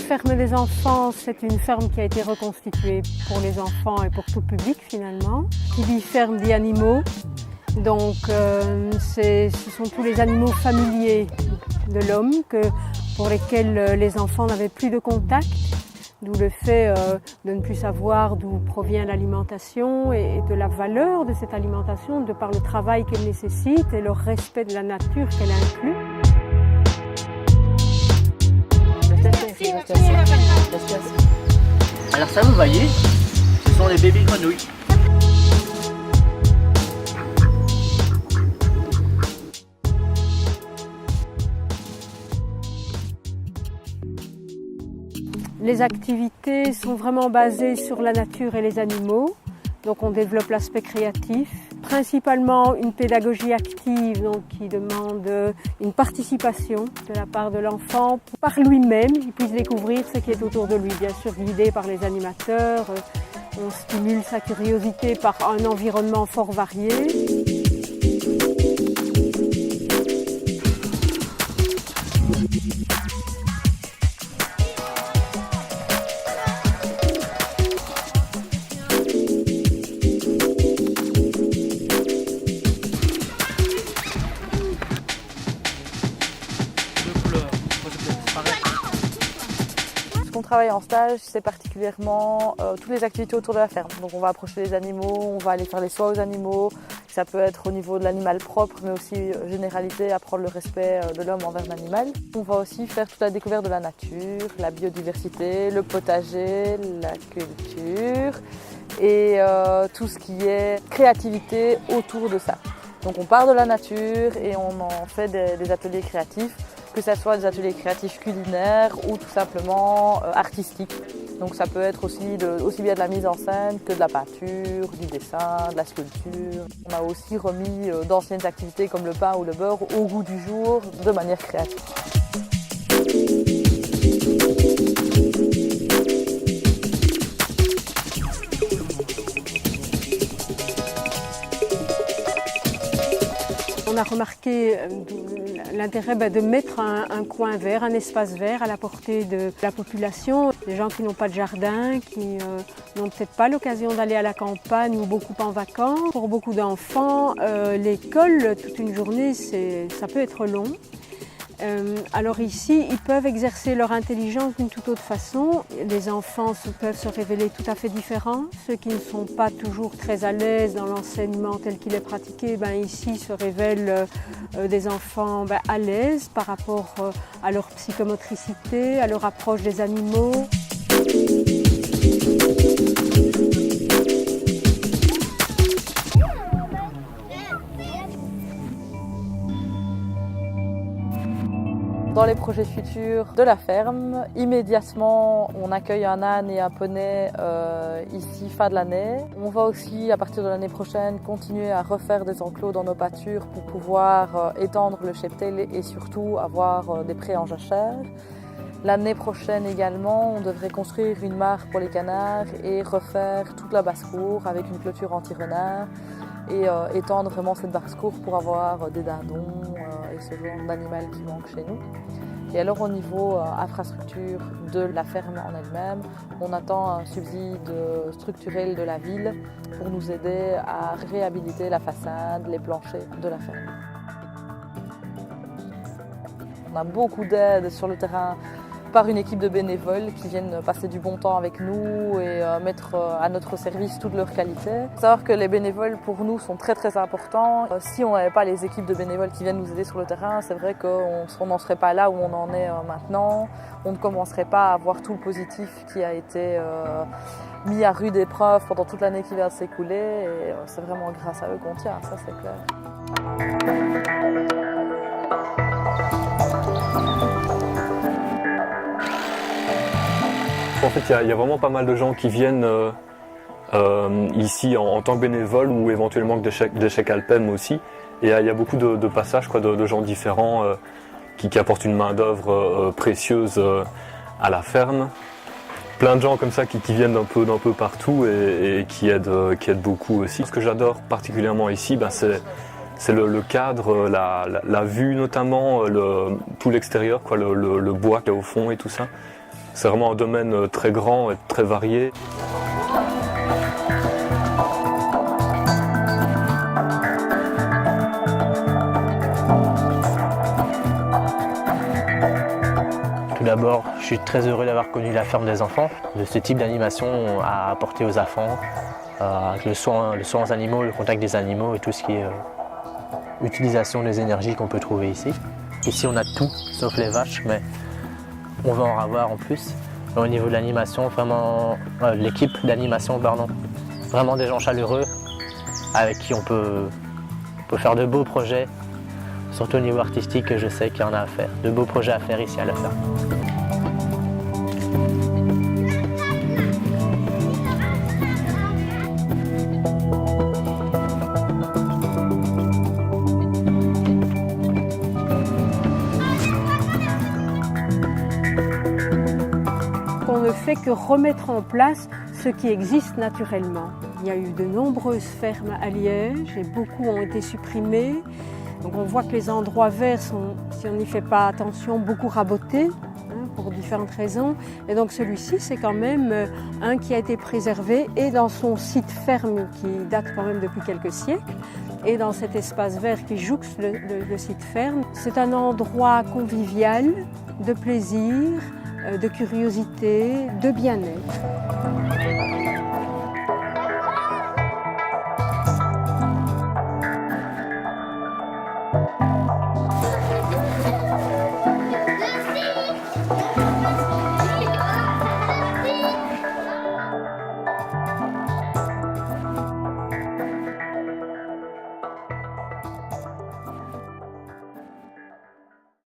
ferme des enfants, c'est une ferme qui a été reconstituée pour les enfants et pour tout public finalement. Qui dit ferme dit animaux. Donc ce sont tous les animaux familiers de l'homme pour lesquels les enfants n'avaient plus de contact. D'où le fait de ne plus savoir d'où provient l'alimentation et de la valeur de cette alimentation de par le travail qu'elle nécessite et le respect de la nature qu'elle inclut. Alors ça, vous voyez, ce sont les bébés grenouilles. Les activités sont vraiment basées sur la nature et les animaux, donc on développe l'aspect créatif, principalement une pédagogie active donc qui demande une participation de la part de l'enfant par lui-même, il puisse découvrir ce qui est autour de lui, bien sûr guidé par les animateurs, on stimule sa curiosité par un environnement fort varié. Ce qu'on travaille en stage, c'est particulièrement toutes les activités autour de la ferme. Donc on va approcher les animaux, on va aller faire les soins aux animaux. Ça peut être au niveau de l'animal propre, mais aussi généralité, apprendre le respect de l'homme envers l'animal. On va aussi faire toute la découverte de la nature, la biodiversité, le potager, la culture et tout ce qui est créativité autour de ça. Donc on part de la nature et on en fait des ateliers créatifs, que ce soit des ateliers créatifs culinaires ou tout simplement artistiques. Donc ça peut être aussi bien de la mise en scène que de la peinture, du dessin, de la sculpture. On a aussi remis d'anciennes activités comme le pain ou le beurre au goût du jour de manière créative. On a remarqué l'intérêt de mettre un coin vert, un espace vert à la portée de la population. Des gens qui n'ont pas de jardin, qui n'ont peut-être pas l'occasion d'aller à la campagne ou beaucoup en vacances. Pour beaucoup d'enfants, l'école, toute une journée, ça peut être long. Alors ici, ils peuvent exercer leur intelligence d'une toute autre façon. Les enfants peuvent se révéler tout à fait différents. Ceux qui ne sont pas toujours très à l'aise dans l'enseignement tel qu'il est pratiqué, ici se révèlent des enfants à l'aise par rapport à leur psychomotricité, à leur approche des animaux. Dans les projets futurs de la ferme, immédiatement on accueille un âne et un poney ici fin de l'année. On va aussi à partir de l'année prochaine continuer à refaire des enclos dans nos pâtures pour pouvoir étendre le cheptel et surtout avoir des prés en jachère. L'année prochaine également, on devrait construire une mare pour les canards et refaire toute la basse-cour avec une clôture anti-renard et étendre vraiment cette basse-cour pour avoir des dindons et ce genre d'animal qui manque chez nous. Et alors au niveau infrastructure de la ferme en elle-même, on attend un subside structurel de la ville pour nous aider à réhabiliter la façade, les planchers de la ferme. On a beaucoup d'aide sur le terrain par une équipe de bénévoles qui viennent passer du bon temps avec nous et mettre à notre service toutes leurs qualités. Il faut savoir que les bénévoles pour nous sont très très importants. Si on n'avait pas les équipes de bénévoles qui viennent nous aider sur le terrain, c'est vrai qu'on n'en serait pas là où on en est maintenant. On ne commencerait pas à voir tout le positif qui a été mis à rude épreuve pendant toute l'année qui vient de s'écouler. Et c'est vraiment grâce à eux qu'on tient, ça c'est clair. En fait, il y a vraiment pas mal de gens qui viennent ici en tant que bénévoles ou éventuellement des chèques Alpem aussi. Et il y a beaucoup de passages de gens différents qui apportent une main-d'œuvre précieuse à la ferme. Plein de gens comme ça qui viennent d'un peu partout et qui aident beaucoup aussi. Ce que j'adore particulièrement ici, c'est le cadre, la vue notamment, tout l'extérieur, le bois qu'il y a au fond et tout ça. C'est vraiment un domaine très grand et très varié. Tout d'abord, je suis très heureux d'avoir connu la ferme des enfants, de ce type d'animation à apporter aux enfants, avec le soin aux animaux, le contact des animaux et tout ce qui est utilisation des énergies qu'on peut trouver ici. Ici on a tout, sauf les vaches, mais on va en avoir en plus. Et au niveau de l'animation, vraiment, l'équipe d'animation, pardon, vraiment des gens chaleureux avec qui on peut faire de beaux projets, surtout au niveau artistique, je sais qu'il y en a à faire, de beaux projets à faire ici à la ferme. On ne fait que remettre en place ce qui existe naturellement. Il y a eu de nombreuses fermes à Liège et beaucoup ont été supprimées. Donc on voit que les endroits verts sont, si on n'y fait pas attention, beaucoup rabotés pour différentes raisons. Et donc celui-ci, c'est quand même un qui a été préservé et dans son site ferme qui date quand même depuis quelques siècles et dans cet espace vert qui jouxte le site ferme. C'est un endroit convivial, de plaisir, de curiosité, de bien-être.